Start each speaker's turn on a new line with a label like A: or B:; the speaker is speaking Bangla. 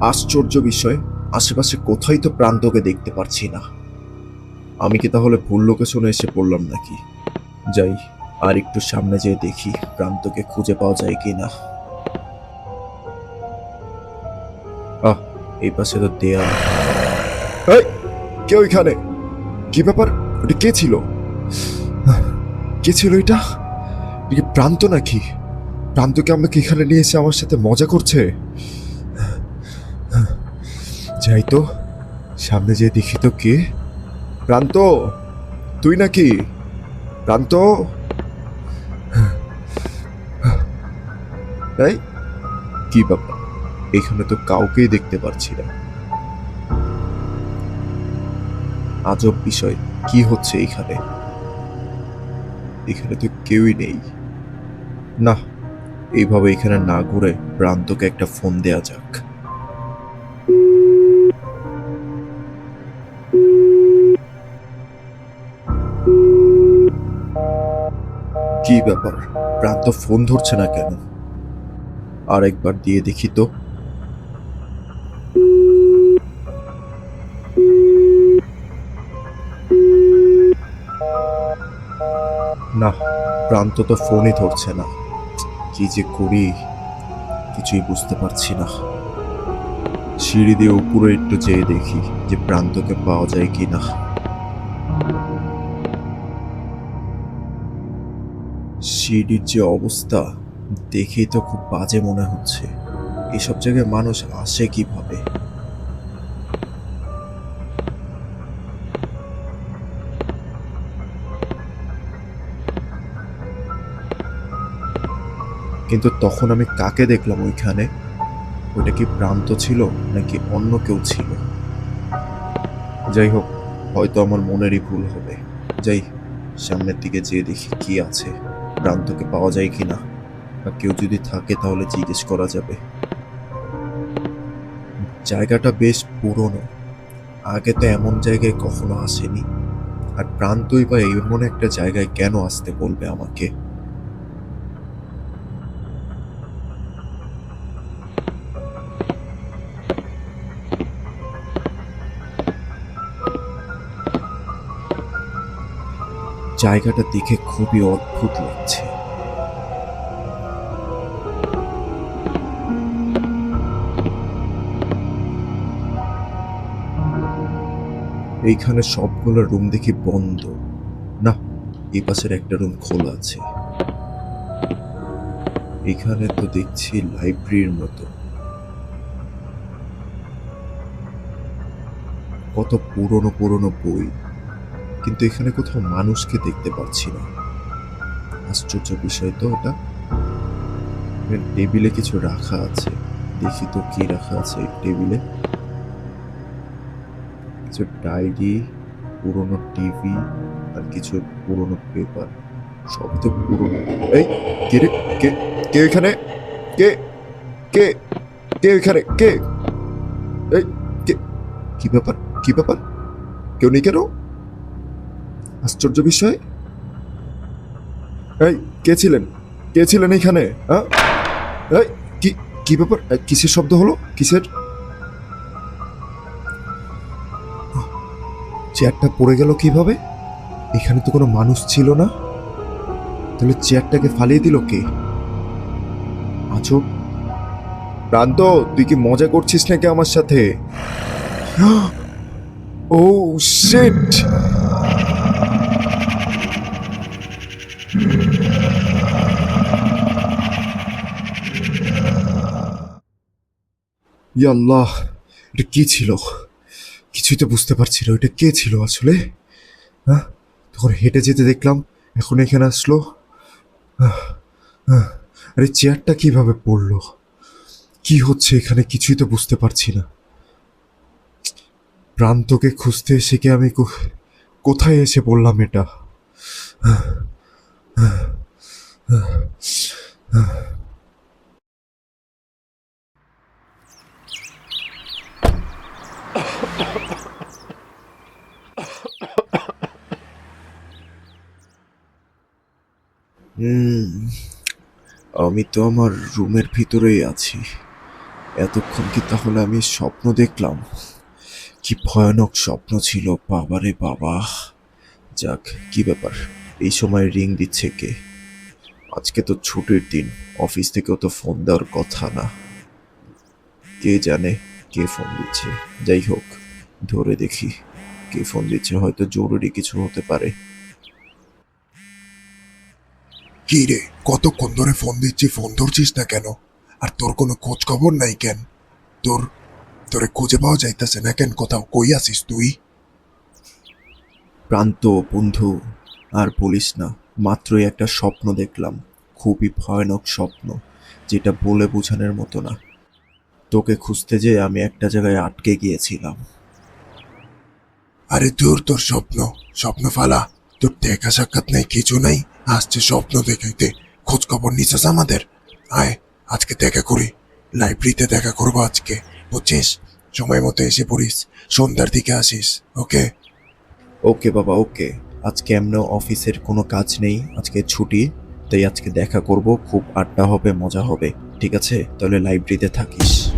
A: আশ্চর্য বিষয়, আশেপাশে কোথায় তো প্রান্তকে দেখতে পারছি না। আমি কি তাহলে ভুল লোকেশনে এসে পড়লাম নাকি? যাই, আর একটু সামনে যেয়ে দেখি প্রান্তকে খুঁজে পাওয়া যায় কিনা। আহ, এই পাশে তো দেয়া। এই, কে ওইখানে? কি ব্যাপার? ওটা কে ছিল? কে ছিল এটা? এটা কি প্রান্ত নাকি? প্রান্তকে আমাকে এখানে নিয়ে এসে আমার সাথে মজা করছে। যাই তো, সামনে যেয়ে দেখি তো কে। প্রান্ত, তুই নাকি? প্রান্ত, এই কি ব্যাপার? এখানে তো কাউকেই দেখতে পারছি না। আজব বিষয়, কি হচ্ছে এখানে? এখানে তো কেউই নেই। না, এইভাবে এখানে না ঘুরে প্রান্তকে একটা ফোন দেয়া যাক। কি ব্যাপার, প্রান্ত ফোন ধরছে না কেন? আর একবার দিয়ে দেখি তো। না, প্রান্ত তো ফোনই ধরছে না। কি যে করি, কিছুই বুঝতে পারছি না। সিঁড়ি দিয়ে উপরে একটু যেয়ে দেখি যে প্রান্তকে পাওয়া যায় কিনা। সিঁড়ির যে অবস্থা, দেখেই তো খুব বাজে মনে হচ্ছে। এসব জায়গায় মানুষ আসে কিভাবে? কিন্তু তখন আমি কাকে দেখলাম ওইখানে? ওটা কি প্রান্ত ছিল নাকি অন্য কেউ ছিল? যাই হোক, হয়তো আমার মনেরই ভুল হবে। যাই, সামনের দিকে যেয়ে দেখি কি আছে, প্রান্তকে পাওয়া যায় কিনা, বা কেউ যদি থাকে তাহলে জিজ্ঞেস করা যাবে। জায়গাটা বেশ পুরনো, আগে তো এমন জায়গায় কখনো আসেনি। আর প্রান্তই বা এমন একটা জায়গায় কেন আসতে বলবে আমাকে? জায়গাটা দেখে খুবই অদ্ভুত লাগছে। এইখানে সবগুলো রুম দেখি বন্ধ। না, এই পাশের একটা রুম খোলা আছে। এখানে তো দেখছি লাইব্রেরির মতো। কত পুরনো পুরনো বই, কিন্তু এখানে কোথাও মানুষকে দেখতে পাচ্ছি না। আশ্চর্য বিষয় তো এটা। টেবিলে কিছু রাখা আছে, দেখি তো কি রাখা আছে এই টেবিলে। কিছু ডায়েরি, পুরনো টিভি, আর কিছু পুরনো পেপার। সব তো পুরনো। এই, কে রে? কে? কে এখানে? কে? কে? কে এখানে? কে? এই, কে? কি ব্যাপার? কি ব্যাপার? কেউ নেই কেন? আশ্চর্য বিষয়। এই, কে ছিলেন? কে ছিলেন এখানে? হ্যাঁ? এই, কি? কি ব্যাপার? কিসের শব্দ হলো? কিসের? চেয়ারটা পড়ে গেল কিভাবে? এখানে তো কোনো মানুষ ছিল না। তাহলে চেয়ারটাকে ফালিয়ে দিল কে? আজব। প্রান্ত, তুই কি মজা করছিস নাকি আমার সাথে? ও শিট! ইয়াল্লাহ, এটা কি ছিল? কিছুই তো বুঝতে পারছি না, এটা কে ছিল আসলে? হ্যাঁ, তখন হেঁটে যেতে দেখলাম, এখন এখানে আসলো। আরে চেয়ারটা কিভাবে পড়লো? কি হচ্ছে এখানে, কিছুই তো বুঝতে পারছি না। প্রান্তকে খুঁজতে এসে কি আমি কোথায় এসে পড়লাম এটা? হুম, আমি তো আমার রুমের ভিতরেই আছি। এতক্ষণ কি তাহলে আমি স্বপ্ন দেখলাম? কি ভয়ানক স্বপ্ন ছিল, বাবারে বাবা। যাক, কি ব্যাপার, এই সময় রিং দিচ্ছে কে? আজকে তো ছুটির দিন, অফিস থেকেও তো ফোন দেওয়ার কথা না। কে জানে কে ফোন দিচ্ছে। যাই হোক, ধরে দেখি কে ফোন দিচ্ছে, হয়তো জরুরি কিছু হতে পারে।
B: কি রে, কতক্ষণ ধরে ফোন দিচ্ছি, ফোন ধরছিস না কেন? আর তোর কোনো খোঁজ খবর নাই কেন? তোর তোরে খুঁজে পাওয়া যাইতেছে না কেন? কোথাও কই আছিস তুই?
A: প্রান্ত বন্ধু, আর বলিস না, মাত্রই একটা স্বপ্ন দেখলাম। খুবই ভয়ানক স্বপ্ন, যেটা বলে বোঝানোর মতো না। তোকে খুঁজতে যেয়ে আমি একটা জায়গায় আটকে গিয়েছিলাম।
B: আরে দূর তোর স্বপ্ন, স্বপ্ন ফালা। তোর দেখা সাক্ষাৎ নাই, কিছু নাই, আসছে স্বপ্ন দেখাইতে। খোঁজ খবর নিছিস আমাদের? আয়, আজকে দেখা করি, লাইব্রেরিতে দেখা করবো আজকে, বুঝছিস? সময় মতো এসে পড়িস, সন্ধ্যার দিকে আসিস, ওকে?
A: ওকে বাবা, ওকে। আজকে এমনও অফিসের কোনো কাজ নেই, আজকে ছুটি। তাই আজকে দেখা করব, খুব আড্ডা হবে, মজা হবে। ঠিক আছে, তাহলে লাইব্রেরিতে থাকিস।